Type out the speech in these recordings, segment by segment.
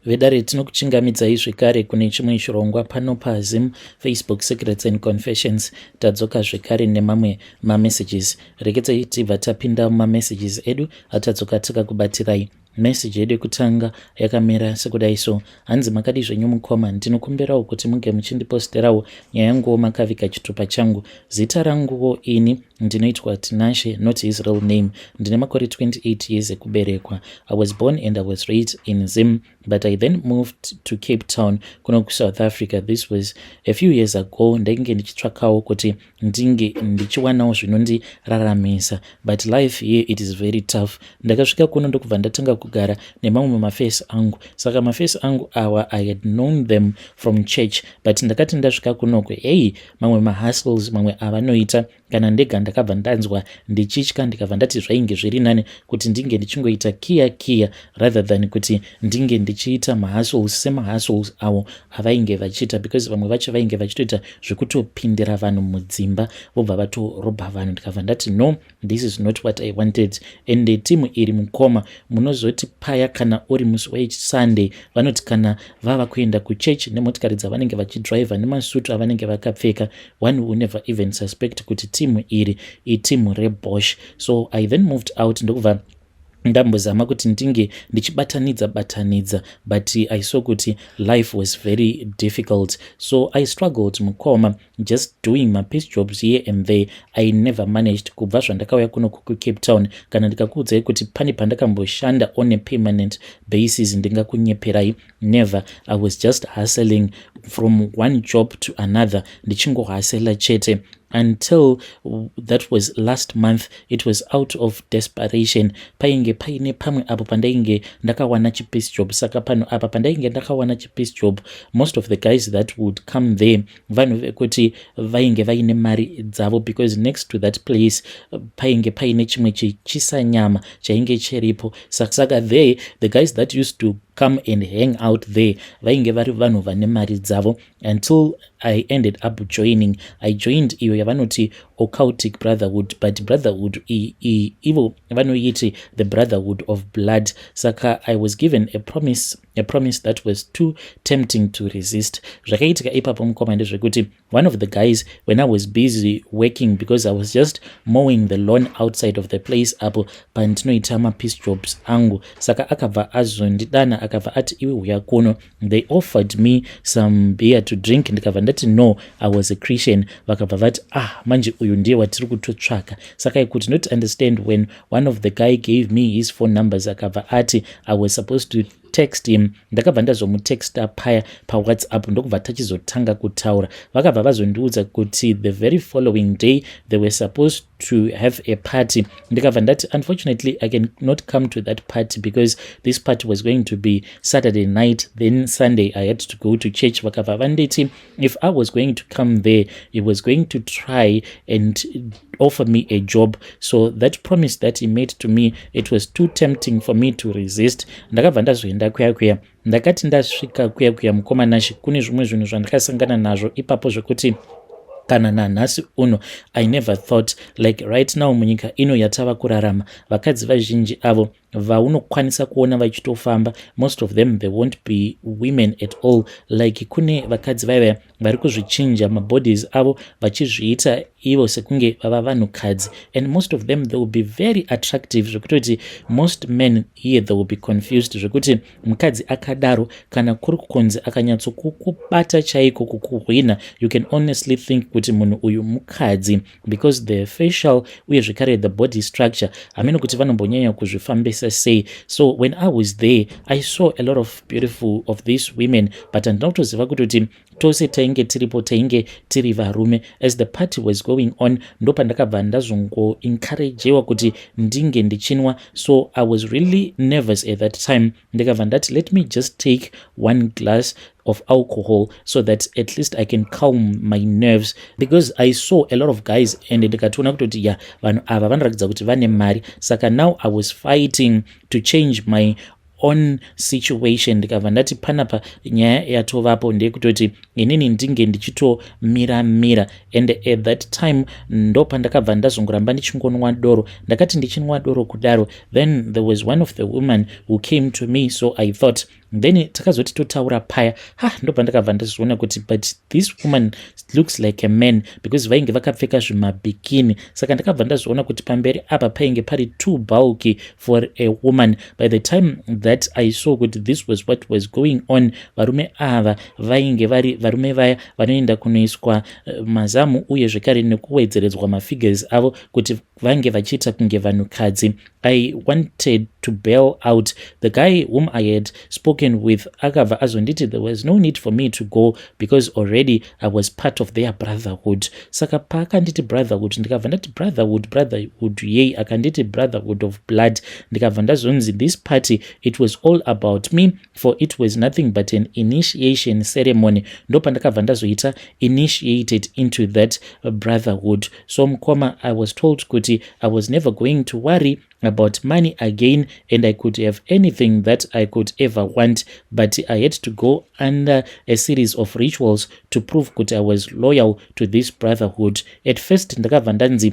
vedare tinokuchingamidzai zvekare kune chimwe chirongwa pano paZim Facebook Secrets and Confessions. Tadzoka zvekare nemamwe mamessages. Rekedzai tibva tapinda mumamessages edu atadzoka takakubatirai. Message yedu kutanga yakamera sekudai so: hanzi makadi zvenyu mukoma, ndinokumbirawo kuti munge muchindiposterawo nyaya yanguwo makavika chitupa changu. Zita ranguwo ini ndinoitwa Tinashe, not his real name. Ndine makore 28 years ekuberekwa. I was born and I was raised in Zim, but I then moved to Cape Town kuno kuSouth Africa. This was a few years ago. Ndainge ndichitsvakawo kuti ndinge ndichiwanawo zvinondiraramisa, but life here it is very tough. Ndakasvika kuno ndokubva ndatanga kugara nemamwe mafesi angu, saka mafesi angu awa I had known them from church, but ndakati ndasvika kunoko, hey, mamwe mahustles mamwe avanoita kana ndega ndakabva ndanzwa ndichitya, ndikabva ndati zvainge zviri nane kuti ndinge ndichingoita kiya rather than kuti ndinge ndichiita mahustles semahustles awo avainge vachiita, because vamwe vacho vainge vachitoita zvekutopindira vanhu mudzimba vobva vatorobha vanhu. Ndikabva ndati no, this is not what I wanted. And timu iri mukoma munozoti paya kana uri musi weSunday vanoti kana vava kuenda kuchurch nemotikari dzavanenge vachidriva nemasutu avanenge vakapfeka, one will never even suspect kuti timu iri itimu reBosch. So I then moved out ndokubva ndambozama kuti ndinge ndichibatanidza, but I saw kuti life was very difficult, so I struggled mukoma, just doing my piece jobs here and there. I never managed kubva zvandakauya kuno Cape Town. Kana ndikakuudzai kuti pane pandakamboshanda on a permanent basis ndingakunyeperai, never. I was just hustling from one job to another, ndichingohasela chete until that was last month. It was out of desperation. Painge paine pamwe apo pandainge ndakawana chipiece job, saka pano apa pandainge ndakawana chipiece job, most of the guys that would come there vanhu vekuti vainge vaine mari dzavo, because next to that place painge paine chimwe chisanyama chainge chiripo, saka there the guys that used to come and hang out there vainge vari vanhu vane mari dzavo, until I ended up joining. I joined iyo yavanoti occultic brotherhood, but brotherhood ivo vanoiti the brotherhood of blood. Saka I was given a promise that was too tempting to resist. Zvakaitika ipapo mukoma ndezvekuti one of the guys, when I was busy working, because I was just mowing the lawn outside of the place apo pandinoita mapiece jobs angu, saka akabva azondidana akabva ati iwe uya kuno. They offered me some beer to drink, ndikabva ndati no, I was a Christian. Vakabva vati manje uyu ndiye watiri kutotsvaka. Saka I could not understand when one of the guy gave me his phone numbers, akabva ati I was supposed to text him. Ndakabva ndazomutexta paya paWhatsApp ndokubva tachizotanga kutaura. Vakabva vazondiudza kuti the very following day they were supposed to have a party. Ndikabva ndati unfortunately I cannot come to that party because this party was going to be Saturday night, then Sunday I had to go to church. Vakabva vanditi if I was going to come there, he was going to try and offer me a job. So that promise that he made to me, it was too tempting for me to resist. Ndakabva ndazoenda kuya ndakati ndasvika kuya mukoma Nashe, kune zvimwe zvinhu zvandakasangana nazvo ipapo zvekuti kana nanhasi uno I never thought, like right now munyika ino yatava kurarama, vakadzi vazhinji avo vaunokwanisa kuona vachitofamba, most of them they won't be women at all. Like kune vakadzi vaya vari kuzvichinja mabodies avo vachizviita ivo sekunge vava vanhukadzi, and most of them they will be very attractive zvekutoti most men here they will be confused zvekuti mukadzi akadaro kana kuri kukonzi akanyatsokukubata chaiko kukuhwina, you can honestly think kuti munhu uyu mukadzi, because the facial uye zvekare the body structure hameno kuti vanombonyanya kuzvifambisa sei. So when I was there I saw a lot of beautiful of these women, but ndinotoziva kutoti tose tainge tiripo tainge tiri varume. As the party was going on ndopa ndakabva ndazongo encouragewa kuti ndinge ndichinwa, so I was really nervous at that time. Ndikabva ndati let me just take one glass of alcohol so that at least I can calm my nerves, because I saw a lot of guys and ndikatoona kutoti vanhu ava vanoratidza kuti vane mari. Saka now I was fighting to change my own situation. Ndikabva ndati panapa nyaya yatovapo ndeyekutoti inini ndinge ndichitomira, and at that time ndopa ndakabva ndazongoramba ndichingonwa doro. Ndakati ndichinwa doro kudaro, then there was one of the women who came to me, so I thought then takazoti totaura paya ndobva ndakabva ndazviona kuti but this woman looks like a man because vainge vakapfeka zvimabikini, saka ndakabva ndazviona kuti pamberi apa painge pari too bulky for a woman. By the time that I saw kuti this was what was going on, varume ava vainge vari varume vaya vanoenda kunoiswa mazamu uye zvekare nekuwedzeredzwa mafigures avo kuti vange vachiita kunge vanhukadzi. I wanted to bail out. The guy whom I had spoken with akabva azonditi there was no need for me to go because already I was part of their brotherhood. Saka paakanditi brotherhood ndikabva ndati brotherhood yei, akanditi brotherhood of blood. Ndikabva ndazonzi this party it was all about me, for it was nothing but an initiation ceremony. Ndopa ndakabva ndazoita initiated into that brotherhood. So mukoma, I was told kuti I was never going to worry about money again, and I could have anything that I could ever want, but I had to go under a series of rituals to prove that I was loyal to this brotherhood. At first ndakabva ndanzi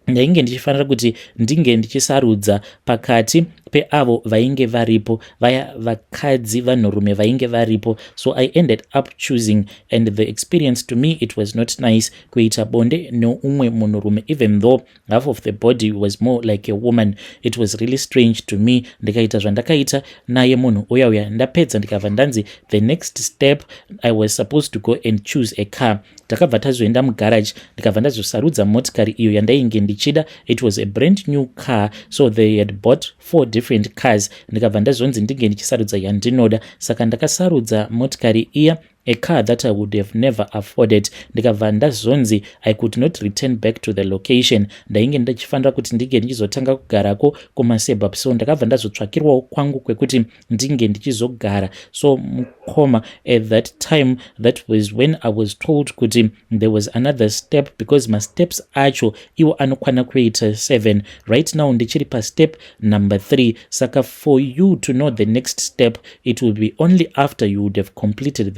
ndainge ndichifanira kuti ndinge ndichisarudza pakati peavo vainge varipo, vaya vakadzi vanhurume vainge varipo. So I ended up choosing, and the experience to me it was not nice kuita bonde neumwe munhurume, even though half of the body was more like a woman. It was really strange to me. Ndikaita zvandakaita naye munhu uya ndapedza ndikabva ndanzi the next step I was supposed to go and choose a car. Takabva tazoenda mugarage ndikabva ndazosarudza motikari iyo yandainge ndichida. It was a brand new car, so they had bought 4 different cars. Ndikabva ndazonzi ndinge ndichisarudza yandinoda, saka ndakasarudza motikari iya, a car that I would have never afforded. Ndikabva ndazonzi I could not return back to the location. Ndainge ndachifanira kuti ndinge ndichizotanga kugarako kumasebab, so ndakabva ndazotsvakirwawo kwangu kwekuti ndinge ndichizogara. So mukoma, at that time that was when I was told kuti there was another step, because my steps acho iwo anokwana kuita 7. Right now ndichiri pa step number 3. Saka for you to know the next step, it will be only after you would have completed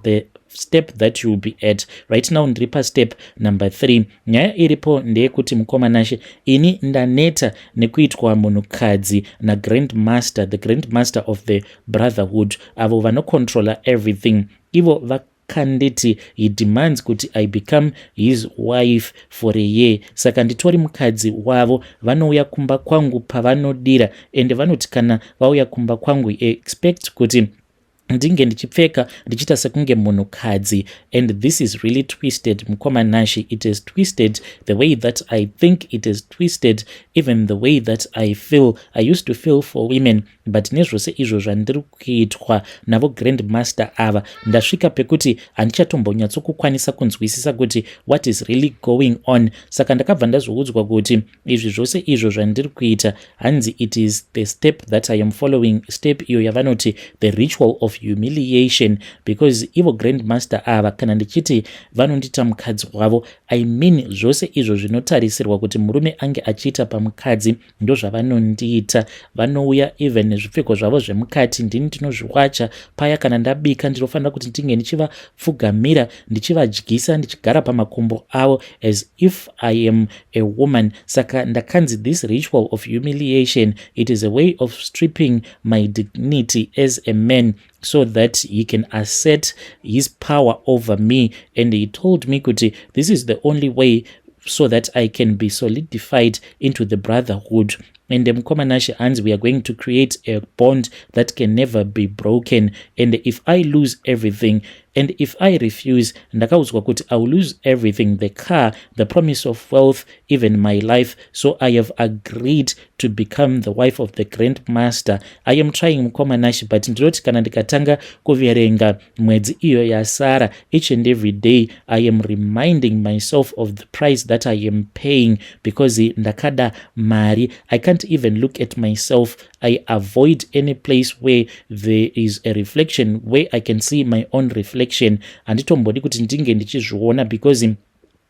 the step that you will be at. Right now ndiri pa step number 3. Nyaya iripo ndeyekuti mukoma nashe, ini ndaneta nekuitwa munhukadzi na grandmaster, the grandmaster of the brotherhood, avo vanocontrola everything. Ivo vakanditi he demands kuti I become his wife for a year. Saka nditori mukadzi wavo, vanouya kumba kwangu pavanodira, and vanoti kana vauya kumba kwangu expect kuti ndinge ndichipfeka ndichita sekunge munhukadzi. And this is really twisted mukoma nashi. It is twisted the way that I think, it is twisted even the way that I feel. I used to feel for women, but nezvose izvo zvandiri kuitwa navo grandmaster ava, ndasvika pekuti handichatombonyatsokukwanisa kunzwisisa kuti what is really going on. Saka ndakabva ndazoudzwa kuti izvi zvose izvo zvandiri kuita hanzi it is the step that I am following, step iyo yavanoti the ritual of humiliation, because ivo grandmaster ava kana ndichiti vanondita mukadzi wavo, I mean zvose izvo zvinotarisirwa kuti murume ange achiita pamukadzi ndo zvavanondiita. Vanouya even nezvipfeko zvavo zvemukati ndini ndinozviwacha paya. Kana ndabika ndinofanira kuti ndinge ndichivapfugamira, ndichivadyisa, ndichigara pamakumbo avo as if I am a woman. Saka ndakanzi this ritual of humiliation, it is a way of stripping my dignity as a man, so that he can assert his power over me. And he told me kuti this is the only way so that I can be solidified into the brotherhood. And mukoma nashi hands, we are going to create a bond that can never be broken. And if I lose everything, and if I refuse, ndakaudzwa kuti I will lose everything, the car, the promise of wealth, even my life. So I have agreed to become the wife of the grandmaster. I am trying mukoma nashi, but ndinoti kana ndikatanga kuverenga mwedzi iyo yasara, each and every day I am reminding myself of the price that I am paying, because ndakada mari. I can't even look at myself. I avoid any place where there is a reflection, where I can see my own reflection. Handitombodi kuti ndinge ndichizviona, because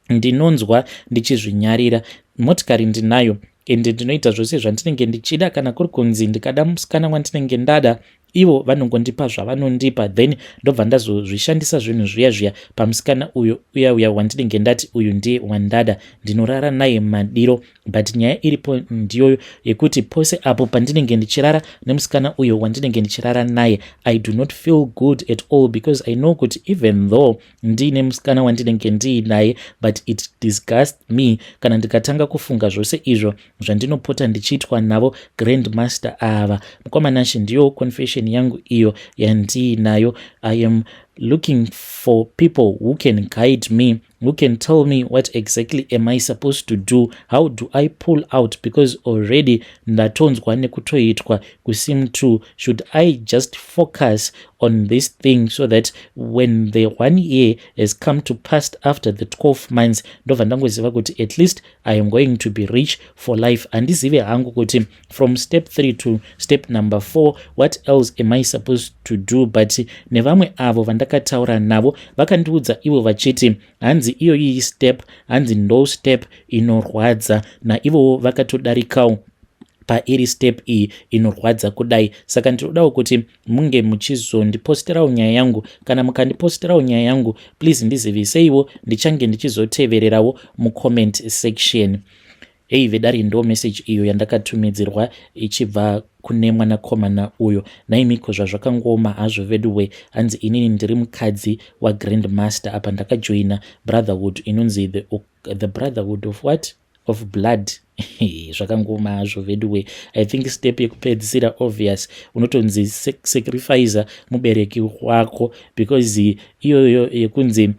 ndinonzwa ndichizvinyarira. Motikari ndinayo, ende ndinoita zvose zvandinenge ndichida. Kana kuri kunzi ndikada musikana wandinenge ndada, ivo vanongondipa zvavanondipa, then ndobva ndazozvishandisa zvinhu zviya pamusikana uya wandinenge ndati uyu ndiye wandada ndinorara naye madiro. But nyaya iripo ndiyo yekuti pose apo pandinenge ndichirara nemusikana uyo wandinenge ndichirara naye, I do not feel good at all, because I know kuti even though ndiine musikana wandinenge ndiinaye, but it disgusts me kana ndikatanga kufunga zvose izvo zvandinopota ndichiitwa navo grandmaster ava. Mukomanashi, ndiyo confession yangu iyo yandiinayo. I am looking for people who can guide me, who can tell me what exactly am I supposed to do, how do I pull out, because already ndatonzwa nekutoitwa kusim to, should I just focus on this thing so that when the 1 year has come to pass after the 12 months ndobva ndangoziva kuti at least I am going to be rich for life. Handizive hangu kuti from step 3 to step number 4 what else am I supposed to do, but nevamwe avo vandakataura navo vakandiudza ivo vachiti hanzi iyo iyi step, hanzi ndo step inorwadza, naivo vakatodarikawo pairi step iyi inorwadza kudai. Saka ndinodawo kuti munge muchizondiposterawo nyaya yangu. Kana mukandiposterawo nyaya yangu, please ndiziviseiwo, ndichange ndichizotevererawo mucomment section. Hey, vedari ndo message iyo yandakatumidzirwa ichibva kune mwanakomana uyo. Naimiko zvazvakangoma hazvo veduwe, hanzi inini ndiri mukadzi wa grandmaster apa ndakajoina brotherhood inonzi the brotherhood of what? Of blood. Zvakangoma hazvo veduwe. I think step yekupedzisira obvious, unotonzi sacrifice mubereki wako, because iyoyo yekunzi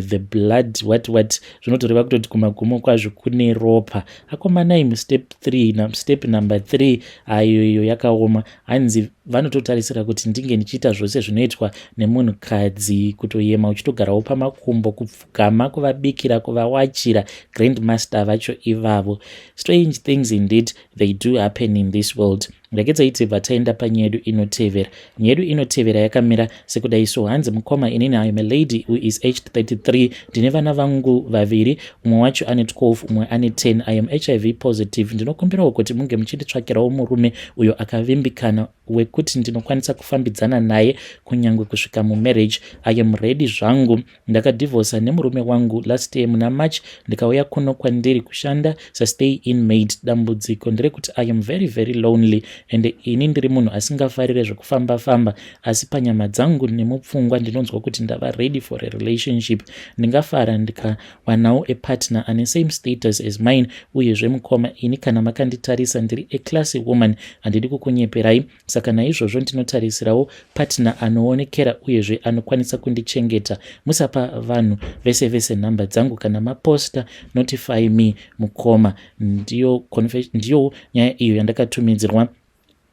the blood what zvinotoreva kutoti kumagumo kwazvo kune ropa. Akomanai mustep 3 na step number 3 ayoyo yakaoma. Hanzi vanototarisira kuti ndinge ndichiita zvose zvinoitwa nemunhukadzi, kutoyema uchitogarawo pamakumbo, kupfugama, kuvabikira, kuvawachira grandmaster vacho ivavo. Strange things indeed they do happen in this world. Ndaketsaiti vataenda panyedu inotevera. Nyedu inotevera yakamira sekudai. So hanzi mukoma, inini I am a lady who is aged 33. Ndine vana vangu vaviri, umwe wacho ane 12, umwe ane 10. I am HIV positive. Ndinokumbirawo kuti munge muchinditsvakirawo murume uyo akavimbikana wekuti ndinokwanisa kufambidzana naye kunyange kusvika mumarriage. I am ready zvangu. Ndakadivorsa nemurume wangu last year muna March, ndikauya kuno kwandiri kushanda stay in maid. Dambudziko nderekuti I am very very lonely, and ini ndiri munhu asingafarire zvekufamba-famba, asi panyama dzangu nemupfungwa ndinonzwa kuti ndava ready for a relationship. Ndingafara ndikawanawo a partner ane same status as mine. Uyezve mukoma, ini kana makanditarisa ndiri a classy woman, handidi kukunyeperai. Saka naizvozvo ndinotarisirawo partner anoonekera uyezve anokwanisa kundichengeta. Musapa vanhu vese vese nhamba dzangu, kana maposta notify me mukoma. Ndiyo nyaya iyo yandakatumidzirwa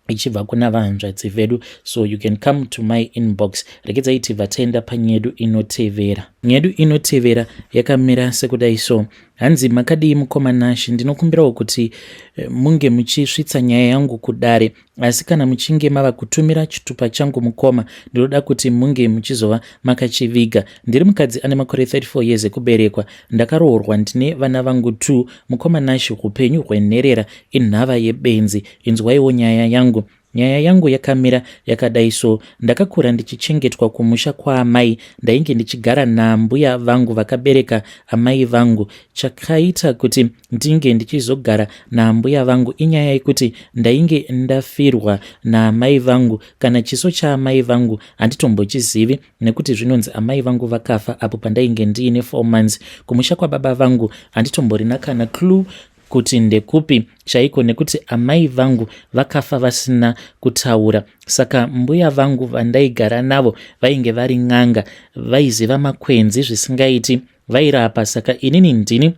ichibva kuna vahanzvadzi vedu. So you can come to my inbox. Rekedzai vataenda panyedu inotevera. Nyedu inotevera yakamira sekudai. So hanzi makadii mukomanashi, ndinokumbirawo kuti munge muchisvitsa nyaya yangu kudare, asi kana muchinge mava kutumira chitupa changu mukoma, ndinoda kuti munge muchizova makachiviga. Ndiri mukadzi ane makore 34 years ekuberekwa. Ndakaroorwa ndine vana vangu 2. Mukomanashi, upenyu hwenherera inhava yebenzi. Inzwaiwo nyaya yangu. Nyaya yangu yakamira yakadai. So ndakakura ndichichengetwa kumusha kwa amai. Ndainge ndichigara nambuya vangu vakabereka amai vangu. Chakaita kuti ndinge ndichizogara nambuya vangu inyaya yekuti ndainge ndafirwa naamai vangu. Kana chiso chaamai vangu handitombochizivi, nekuti zvinonzi amai vangu vakafa apo pandainge ndiine 4 months. Kumusha kwa baba vangu handitomborina kana clue kuti ndekupi chaiko, nekuti amai vangu vakafa vasina kutaura. Saka mbuya vangu vandaigara navo vainge vari n'anga, vaiziva makwenzi zvisingaiti, vairapa. Saka inini ndini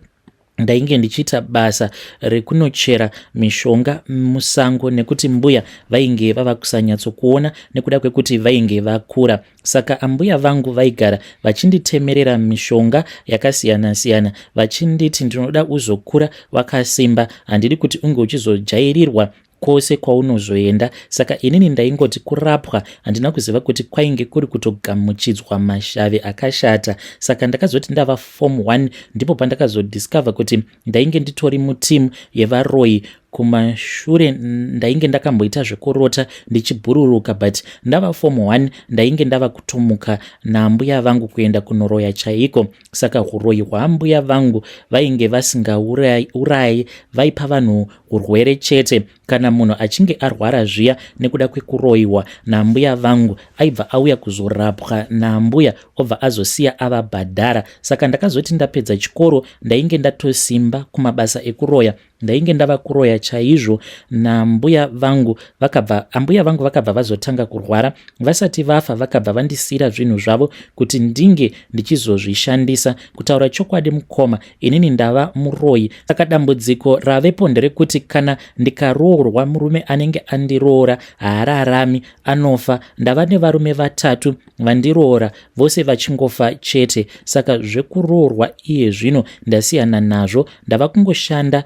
ndainge ndichiita basa rekunochera mishonga musango, nekuti mbuya vainge vava kusanyatsokuona nekuda kwekuti vainge vakura. Saka ambuya vangu vaigara vachinditemerera mishonga yakasiyana-siyana, vachinditi ndinoda uzokura wakasimba, handidi kuti unge uchizojairirwa kwose kwaunozoenda. Saka inini ndaingoti kurapwa, handina kuziva kuti kwainge kuri kutogamuchidzwa mashave akashata. Saka ndakazoti ndava form 1 ndipo pandakazodiscover kuti ndainge nditori mutimu yevaroi kumashure ndainge ndakamboita zvekurota ndichibhururuka, but ndava form 1 ndainge ndava kutomuka nambuya vangu kuenda kunoroya chaiko. Saka uroyi hwambuya vangu vainge vasingaurayi, vaipa vanhu urwere chete. Kana munhu achinge arwara zviya nekuda kwekuroyiwa nambuya vangu, aibva auya kuzorapwa nambuya obva azosiya avabhadhara. Saka ndakazoti ndapedza chikoro ndainge ndatosimba kumabasa ekuroya, ndainge ndava kuroya chaizvo nambuya vangu. Ambuya vangu vakabva vazotanga kurwara, vasati vafa vakabva vandisira zvinhu zvavo kuti ndinge ndichizozvishandisa. Kutaura chokwadi mukoma, inini ndava muroyi. Saka dambudziko ravepo nderekuti kana ndikaroorwa murume anenge andiroora haararami, anofa. Ndava nevarume 3 vandiroora, vose vachingofa chete. Saka zvekuroorwa iye zvino ndasiyana nazvo, ndava kungoshanda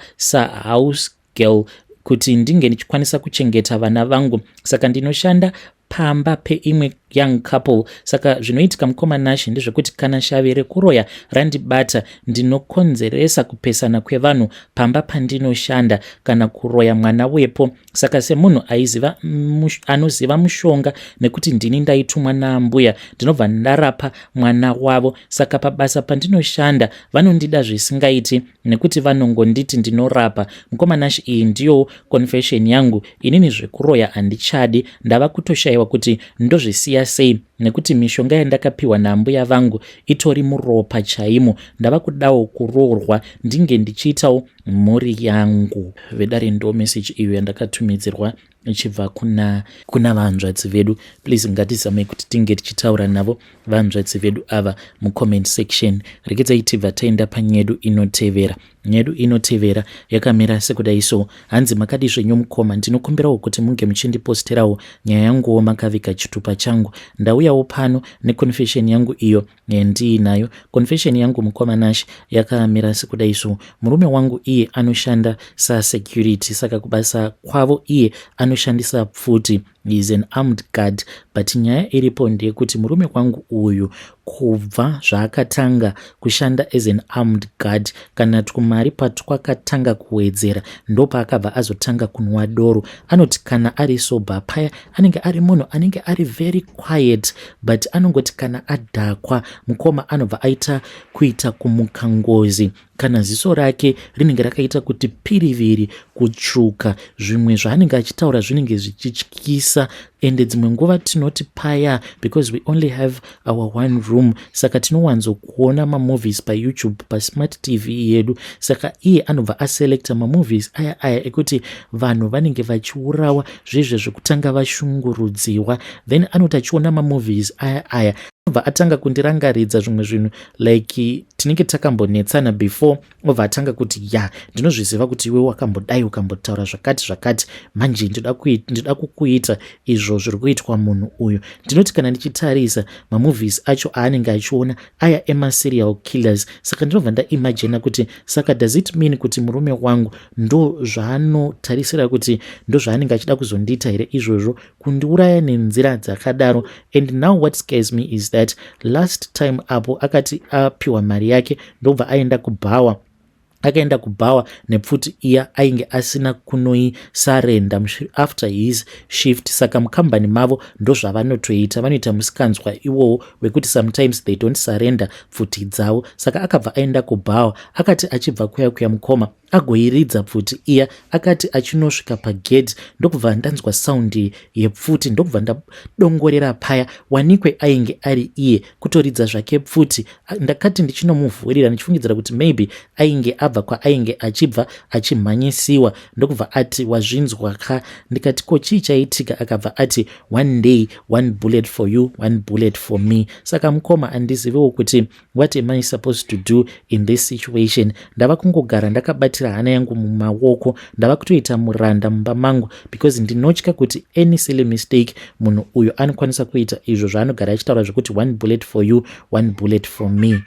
house girl kuti ndinge ndichikwanisa kuchengeta vana vangu. Saka ndinoshanda pamba peimwe young couple. Saka zvinoitika mukoma Nashi ndezvekuti kana shavi rekuroya randibata, ndinokonzeresa kupesana kwevanhu pamba pandinoshanda kana kuroya mwana wepo. Saka semunhu anoziva mushonga, nekuti ndini ndaitumwa naambuya, ndinobva ndarapa mwana wavo. Saka pabasa pandinoshanda vanondida zvisingaiti, nekuti vanongonditi ndinorapa. Mukoma Nashi, iyi ndiyo confession yangu. Inini zvekuroya handichadi, ndava kutoshayiwa kuti ndozvisiya sei, nekuti mishonga yandakapiwa naambuya vangu itori muropa chaimo. Ndava kudawo kuroorwa ndinge ndichiitawo mhuri yangu. Vedare ndo message iyo yandakatumidzirwa ichibva kuna vanzvadzi vedu. Please ngatizamei kuti tinge tichitaura navo vanzvadzi vedu ava mucomment section. Rekedzai tibva taenda panyedu inotevera. Nyedu inotevera yakamira sekudai so: hanzi makadi zvenyu mukoma, ndinokumbirawo kuti munge muchindiposterawo nyaya yanguwo makavika chitupa changu. Ndauyawo pano neconfession yangu iyo yandiinayo. Confession yangu mukoma Nashi yakamira sekudai so: murume wangu iye anoshanda security, saka kubasa kwavo iye anoshandisa pfuti. He is an armed guard, but nyaya iripo ndeyekuti murume wangu uyu kubva zvaakatanga kushanda as an armed guard, kana twumari patwakatanga kuwedzera, ndo paakabva azotanga kunwa doro. Anoti kana ari sober paya anenge ari munhu anenge ari very quiet, but anongoti kana adhakwa mukoma anobva aita kuita kumuka ngozi. Kana ziso rake rinenge rakaita kuti piriviri kutsvuka, zvimwe zvaanenge achitaura zvinenge zvichityisa. Ende dzimwe nguva tinoti paya, because we only have our one room, saka tinowanzokuona mamovies paYouTube pasmart TV yedu. Saka iye anobva aselekta mamovies aya ekuti vanhu vanenge vachiurawa, zvezve zvekutanga vashungurudziwa, then anoti achiona mamovies aya obva atanga kundirangaridza zvimwe zvinhu like tinenge takambonetsana before, obva atanga kuti ndinozviziva kuti iwe wakambodai ukambotaura zvakati, manje ndida kukuita izvo zviri kuitwa munhu uyu. Ndinoti kana ndichitarisa mamovies acho aanenge achiona aya emaserial killers, saka ndinobva ndaimagina kuti saka does it mean kuti murume wangu ndo zvaanotarisira kuti ndo zvaanenge achida kuzondiita here izvozvo, kundiuraya nenzira dzakadaro. And now what scares me is that last time apo akati apiwa mari yake ndobva aenda kubhawa, akaenda kubhawa nepfuti iya ainge asina kunoisarenda after his shift. Saka mukambani mavo ndo zvavanotoita, vanoita musikanzwa iwowo wekuti sometimes they don't surrender pfuti dzavo. Saka akabva aenda kubhawa, akati achibva kuya mukoma agoiridza pfuti iya, akati achinosvika pagedhi ndokubva ndanzwa saundi yepfuti, ndokubva ndadongorera paya wanikwe ainge ari iye kutoridza zvake pfuti. Ndakati ndichinomuvhurira ndichifungidzira kuti maybe ainge abva kwaainge achibva achimhanyisiwa, ndokubva ati wazvinzwa ka? Ndikati ko chii chaitika? Akabva ati one day one bullet for you, one bullet for me. Saka mukoma andizivewo kuti what am I supposed to do in this situation. Ndava kungogara ndakabatira hana yangu mumaoko, ndava kutoita muranda mumba mangu, because ndinotya kuti any silly mistake munhu uyu anokwanisa kuita izvo zvaanogara achitaura zvokuti one bullet for you, one bullet for me.